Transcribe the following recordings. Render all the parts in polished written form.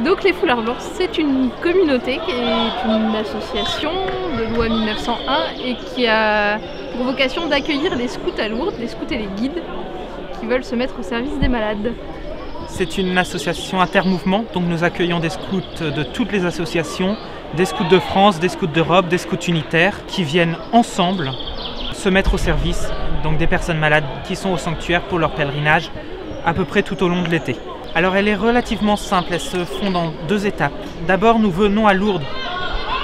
Donc les Foulards Blancs, c'est une communauté qui est une association de loi 1901 et qui a pour vocation d'accueillir les scouts à Lourdes, les scouts et les guides qui veulent se mettre au service des malades. C'est une association intermouvement, donc nous accueillons des scouts de toutes les associations, des scouts de France, des scouts d'Europe, des scouts unitaires qui viennent ensemble se mettre au service donc des personnes malades qui sont au sanctuaire pour leur pèlerinage à peu près tout au long de l'été. Alors elle est relativement simple, elle se fond dans 2 étapes. D'abord nous venons à Lourdes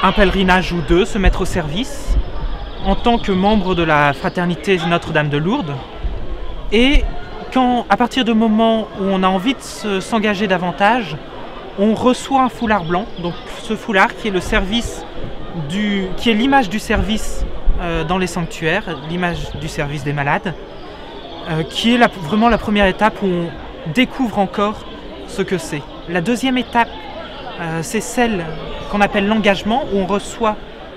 un pèlerinage ou 2 se mettre au service en tant que membre de la fraternité Notre-Dame de Lourdes. Et à partir du moment où on a envie de s'engager davantage, on reçoit un foulard blanc, donc ce foulard qui est le service qui est l'image du service dans les sanctuaires, l'image du service des malades, qui est vraiment la première étape où on découvre encore ce que c'est. La deuxième étape, c'est celle qu'on appelle l'engagement, où on reçoit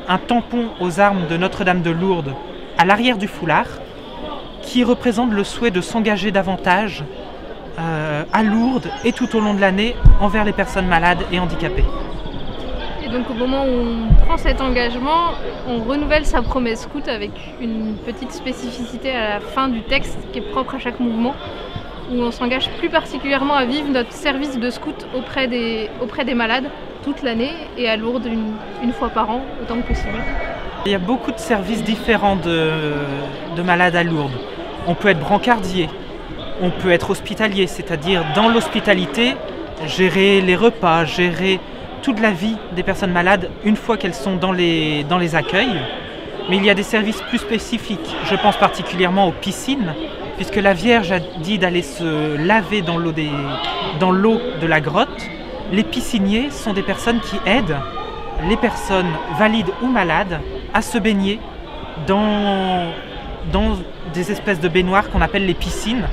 un tampon aux armes de Notre-Dame de Lourdes à l'arrière du foulard, qui représente le souhait de s'engager davantage à Lourdes et tout au long de l'année envers les personnes malades et handicapées. Et donc au moment où on prend cet engagement, on renouvelle sa promesse scout avec une petite spécificité à la fin du texte qui est propre à chaque mouvement, où on s'engage plus particulièrement à vivre notre service de scout auprès des malades toute l'année et à Lourdes une fois par an, autant que possible. Il y a beaucoup de services différents de malades à Lourdes. On peut être brancardier, on peut être hospitalier, c'est-à-dire dans l'hospitalité, gérer les repas, gérer toute la vie des personnes malades une fois qu'elles sont dans les accueils. Mais il y a des services plus spécifiques, je pense particulièrement aux piscines, puisque la Vierge a dit d'aller se laver dans l'eau de la grotte. Les pisciniers sont des personnes qui aident les personnes valides ou malades à se baigner dans des espèces de baignoires qu'on appelle les piscines,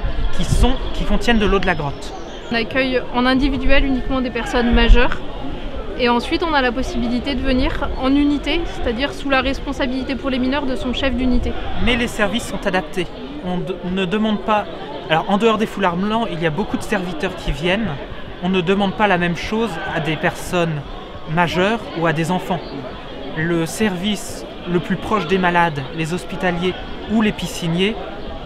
qui contiennent de l'eau de la grotte. On accueille en individuel uniquement des personnes majeures et ensuite on a la possibilité de venir en unité, c'est-à-dire sous la responsabilité pour les mineurs de son chef d'unité. Mais les services sont adaptés. On ne demande pas... Alors en dehors des foulards blancs, il y a beaucoup de serviteurs qui viennent. On ne demande pas la même chose à des personnes majeures ou à des enfants. Le service le plus proche des malades, les hospitaliers ou les pisciniers,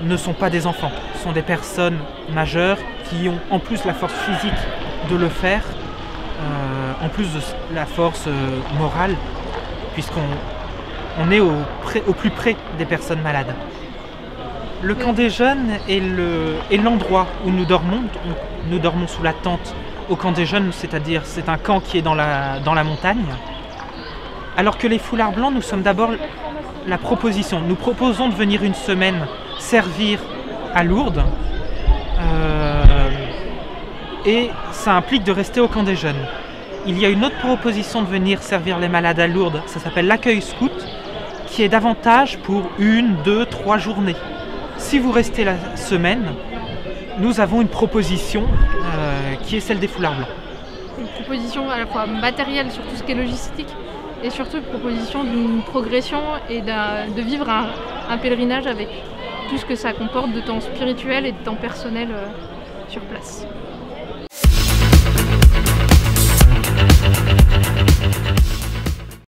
ne sont pas des enfants. Ce sont des personnes majeures qui ont en plus la force physique de le faire, en plus de la force morale, puisqu'on est au plus près des personnes malades. Le camp des jeunes est l'endroit où nous dormons. Nous dormons sous la tente au camp des jeunes, c'est-à-dire c'est un camp qui est dans la montagne. Alors que les foulards blancs, nous sommes d'abord la proposition. Nous proposons de venir une semaine servir à Lourdes et ça implique de rester au camp des jeunes. Il y a une autre proposition de venir servir les malades à Lourdes, ça s'appelle l'accueil scout, qui est davantage pour 1, 2, 3 journées. Si vous restez la semaine, nous avons une proposition qui est celle des foulards blancs. Une proposition à la fois matérielle sur tout ce qui est logistique et surtout une proposition d'une progression et de vivre un pèlerinage avec tout ce que ça comporte de temps spirituel et de temps personnel sur place.